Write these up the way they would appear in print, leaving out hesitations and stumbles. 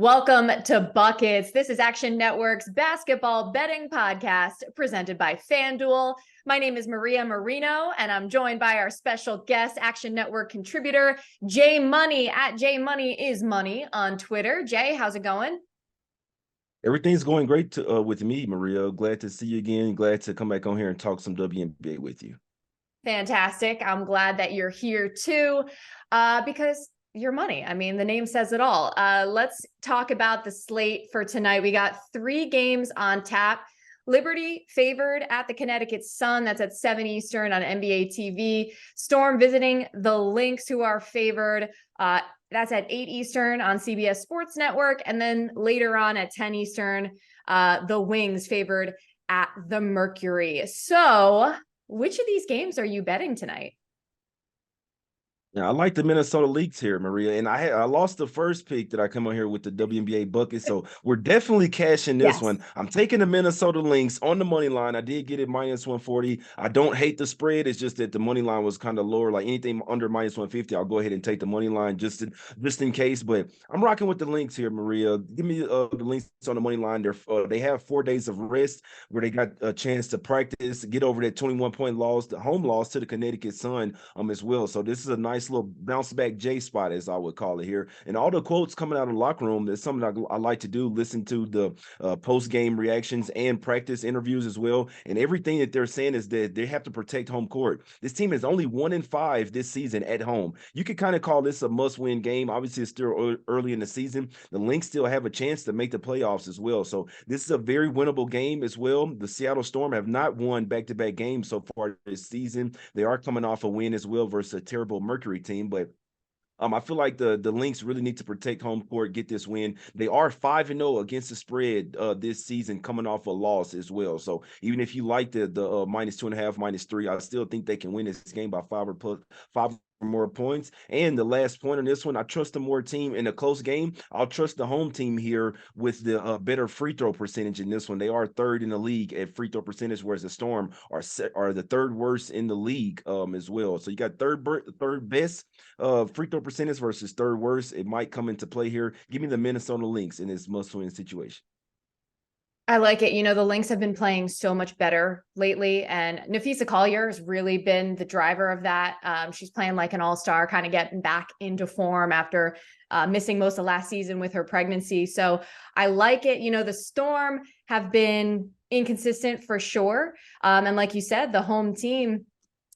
Welcome to Buckets. This is Action Network's basketball betting podcast presented by FanDuel. My name is Maria Marino, and I'm joined by our special guest, Action Network contributor, Jay Money at Jay Money is Money on Twitter. Jay, how's it going? Everything's going great with me, Maria. Glad to see you again. Glad to come back on here and talk some WNBA with you. Fantastic. I'm glad that you're here too, because your money. I mean, the name says it all. Let's talk about the slate for tonight. We got 3 games on tap. Liberty favored at the Connecticut Sun. That's at 7 Eastern on NBA TV. Storm visiting the Lynx, who are favored. That's at 8 Eastern on CBS Sports Network. And then later on at 10 Eastern, the Wings favored at the Mercury. So which of these games are you betting tonight? Yeah, I like the Minnesota Lynx here, Maria, and I lost the first pick that I come on here with the WNBA bucket, so we're definitely cashing this Yes. one. I'm taking the Minnesota Lynx on the money line. I did get it minus 140. I don't hate the spread. It's just that the money line was kind of lower. Like anything under minus 150, I'll go ahead and take the money line just in case. But I'm rocking with the Lynx here, Maria. Give me the Lynx on the money line. They have 4 days of rest where they got a chance to practice, get over that 21-point loss, the home loss to the Connecticut Sun as well. So this is a nice little bounce back J spot, as I would call it here. And all the quotes coming out of the locker room, that's something I like to do, listen to the post-game reactions and practice interviews as well. And everything that they're saying is that they have to protect home court. This team is only 1-5 this season at home. You could kind of call this a must-win game. Obviously, it's still early in the season. The Lynx still have a chance to make the playoffs as well. So this is a very winnable game as well. The Seattle Storm have not won back-to-back games so far this season. They are coming off a win as well versus a terrible Mercury team, but I feel like the Lynx really need to protect home court, get this win. They are 5-0 against the spread this season, coming off a loss as well. So even if you like the minus 2.5, minus 3, I still think they can win this game by 5 or more points. And the last point on this one, I trust the more team in a close game. I'll trust the home team here with the better free throw percentage in this one. They are 3rd in the league at free throw percentage, whereas the Storm are the 3rd worst in the league as well. So you got third best free throw percentage versus 3rd worst. It might come into play here. Give me the Minnesota Lynx in this must-win situation. I like it. You know, the Lynx have been playing so much better lately, and Nafisa Collier has really been the driver of that. She's playing like an all-star, kind of getting back into form after missing most of last season with her pregnancy. So I like it. You know, the Storm have been inconsistent for sure. And like you said, the home team,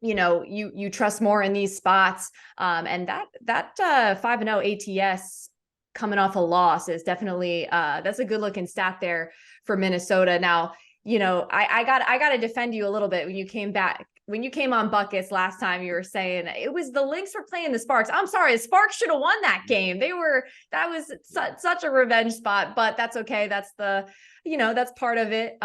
you know, you trust more in these spots. And that 5-0 ATS coming off a loss is definitely that's a good looking stat there for Minnesota. Now, you know, I got to defend you a little bit. When you came on Buckets last time, you were saying it was the Lynx were playing the Sparks. I'm sorry, the Sparks should have won that game. That was such a revenge spot, but that's okay. That's that's part of it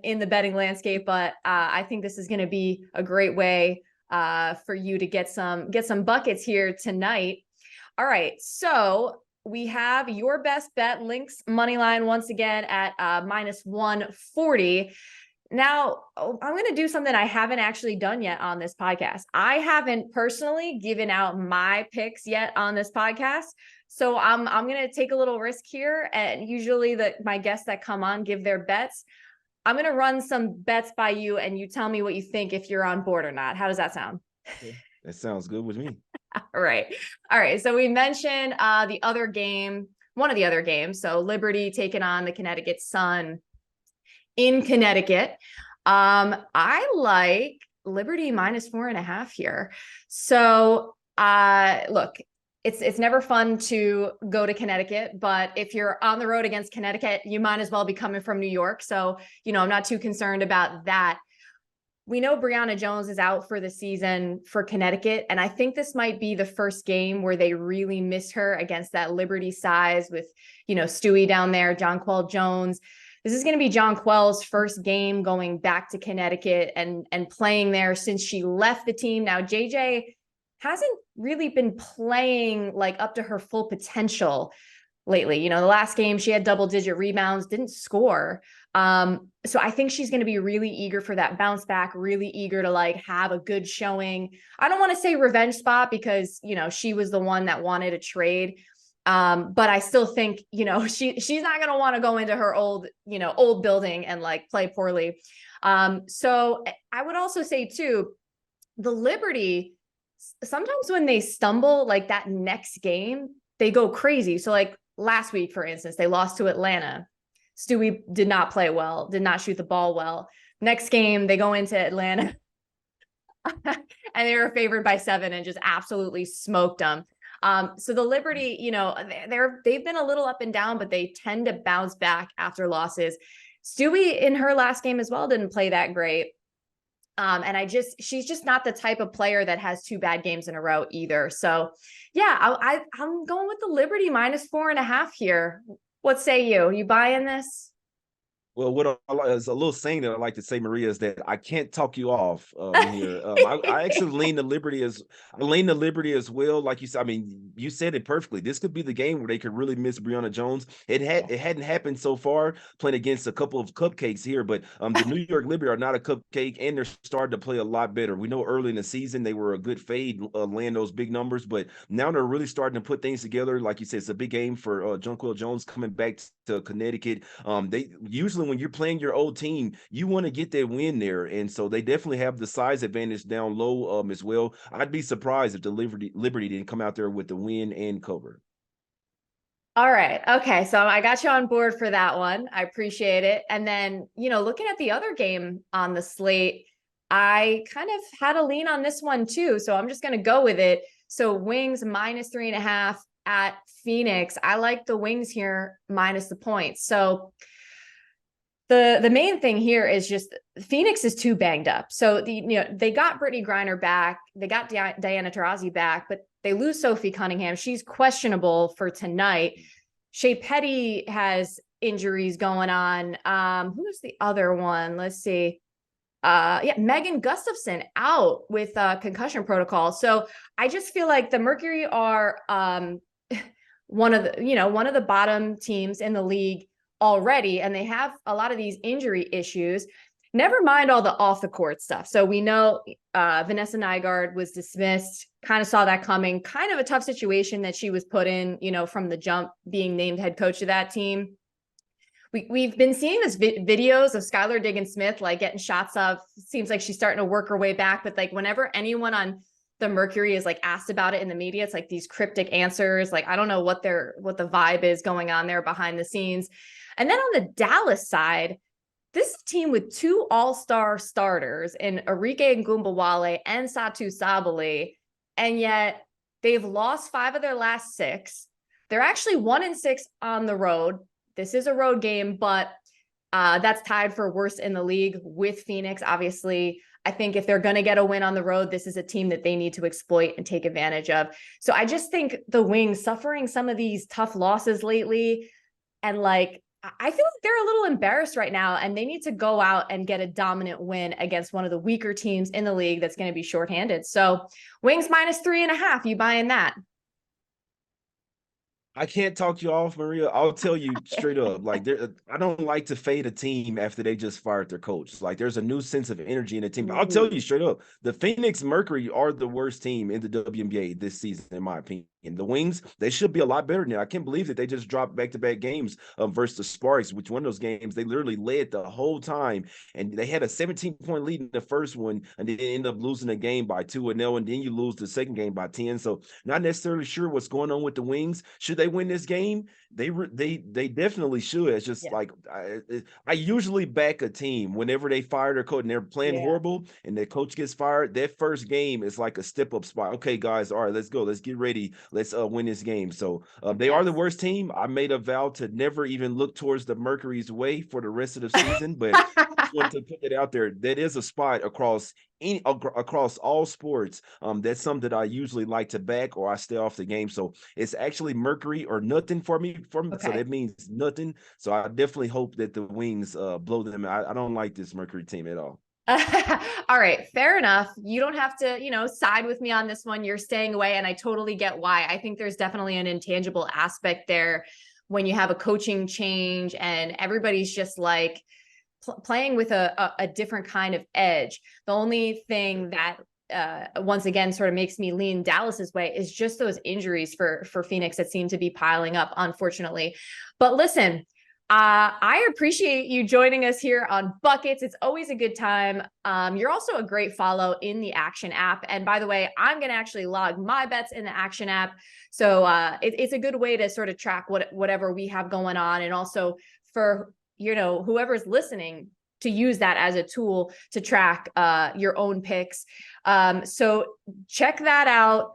in the betting landscape. But I think this is going to be a great way for you to get some buckets here tonight. All right, so we have your best bet, Lynx money line once again at minus 140. Now, I'm going to do something I haven't actually done yet on this podcast. I haven't personally given out my picks yet on this podcast. So I'm going to take a little risk here. And usually my guests that come on give their bets. I'm going to run some bets by you and you tell me what you think, if you're on board or not. How does that sound? Okay. That sounds good with me. All right. So we mentioned one of the other games. So Liberty taking on the Connecticut Sun in Connecticut. I like Liberty minus 4.5 here. So look, it's never fun to go to Connecticut, but if you're on the road against Connecticut, you might as well be coming from New York. So, you know, I'm not too concerned about that. We know Brianna Jones is out for the season for Connecticut, and I think this might be the first game where they really miss her against that Liberty size with, you know, Stewie down there, Jonquel Jones. This is going to be Jonquel's first game going back to Connecticut and playing there since she left the team. Now, JJ hasn't really been playing like up to her full potential lately. You know, the last game she had double-digit rebounds, didn't score. So I think she's going to be really eager for that bounce back, really eager to like have a good showing. I don't want to say revenge spot because, you know, she was the one that wanted a trade. But I still think, she's not going to want to go into her old building and like play poorly. So I would also say too, the Liberty, sometimes when they stumble, like that next game, they go crazy. So like last week, for instance, they lost to Atlanta. Stewie did not play well, did not shoot the ball well. Next game, they go into Atlanta and they were favored by 7 and just absolutely smoked them. So the Liberty, they've been a little up and down, but they tend to bounce back after losses. Stewie in her last game as well didn't play that great. And she's just not the type of player that has 2 bad games in a row either. So yeah, I'm going with the Liberty -4.5 here. What say you? You buying this? Well, what is a little saying that I like to say, Maria, is that I can't talk you off here. I actually lean the Liberty as well. Like you said, I mean, you said it perfectly. This could be the game where they could really miss Breonna Jones. It hadn't happened so far, playing against a couple of cupcakes here, but the New York Liberty are not a cupcake, and they're starting to play a lot better. We know early in the season they were a good fade, laying those big numbers, but now they're really starting to put things together. Like you said, it's a big game for Jonquil Jones coming back to Connecticut. They usually, when you're playing your old team, you want to get that win there, and so they definitely have the size advantage down low as well. I'd be surprised if the Liberty didn't come out there with the win and cover. All right. Okay. So I got you on board for that one. I appreciate it. And then, looking at the other game on the slate, I kind of had a lean on this one too. So I'm just going to go with it. So Wings -3.5 at Phoenix. I like the Wings here minus the points. So the main thing here is just Phoenix is too banged up. So they got Brittany Griner back, they got Diana Taurasi back, but they lose Sophie Cunningham. She's questionable for tonight. Shea Petty has injuries going on. Who's the other one? Let's see. Megan Gustafson out with concussion protocol. So I just feel like the Mercury are one of the bottom teams in the league already, and they have a lot of these injury issues. Never mind all the off the court stuff. So we know Vanessa Nygaard was dismissed, kind of saw that coming, kind of a tough situation that she was put in, from the jump, being named head coach of that team. We've been seeing this videos of Skylar Diggins-Smith, like getting shots up. Seems like she's starting to work her way back. But like whenever anyone on the Mercury is like asked about it in the media, it's like these cryptic answers. Like, I don't know what the vibe is going on there behind the scenes. And then on the Dallas side, this is a team with 2 all-star starters in Arike Ngumbawale and Satu Sabali. And yet they've lost 5 of their last 6. They're actually 1-6 on the road. This is a road game, but that's tied for worst in the league with Phoenix. Obviously, I think if they're going to get a win on the road, this is a team that they need to exploit and take advantage of. So I just think the Wings suffering some of these tough losses lately, and like, I feel like they're a little embarrassed right now, and they need to go out and get a dominant win against one of the weaker teams in the league that's going to be shorthanded. So Wings -3.5, you buying that? I can't talk you off, Maria. I'll tell you straight up. Like, I don't like to fade a team after they just fired their coach. Like, there's a new sense of energy in the team. I'll tell you straight up, the Phoenix Mercury are the worst team in the WNBA this season, in my opinion. The Wings, they should be a lot better than that. I can't believe that they just dropped back-to-back games versus the Sparks, which one of those games they literally led the whole time, and they had a 17-point lead in the first one, and then end up losing the game by 2-0, and then you lose the second game by 10. So not necessarily sure what's going on with the Wings. Should they win this game? They definitely should. It's just like I usually back a team whenever they fire their coach and they're playing horrible, and their coach gets fired. That first game is like a step-up spot. Okay, guys, all right, let's go. Let's get ready. Let's win this game. So they are the worst team. I made a vow to never even look towards the Mercury's way for the rest of the season, but I just want to put it out there. That is a spot across all sports. That's something that I usually like to back, or I stay off the game. So it's actually Mercury or nothing for me. Okay. So that means nothing. So I definitely hope that the Wings blow them. I don't like this Mercury team at all. All right, fair enough. You don't have to, side with me on this one. You're staying away, and I totally get why. I think there's definitely an intangible aspect there when you have a coaching change and everybody's just like playing with a different kind of edge. The only thing that once again sort of makes me lean Dallas's way is just those injuries for Phoenix that seem to be piling up, unfortunately. But listen, I appreciate you joining us here on Buckets. It's always a good time. You're also a great follow in the Action app. And by the way, I'm going to actually log my bets in the Action app. So it's a good way to sort of track whatever we have going on. And also for, whoever's listening, to use that as a tool to track your own picks. So check that out.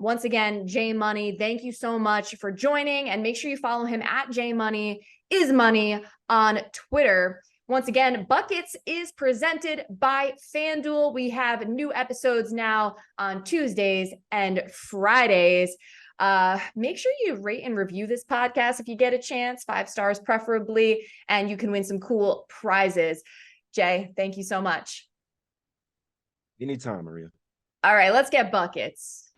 Once again, J Money, thank you so much for joining, and make sure you follow him at J Money is Money on Twitter. Once again, Buckets is presented by FanDuel. We have new episodes now on Tuesdays and Fridays. Make sure you rate and review this podcast if you get a chance, 5 stars preferably, and you can win some cool prizes. Jay, thank you so much. Anytime, Maria. All right, let's get buckets.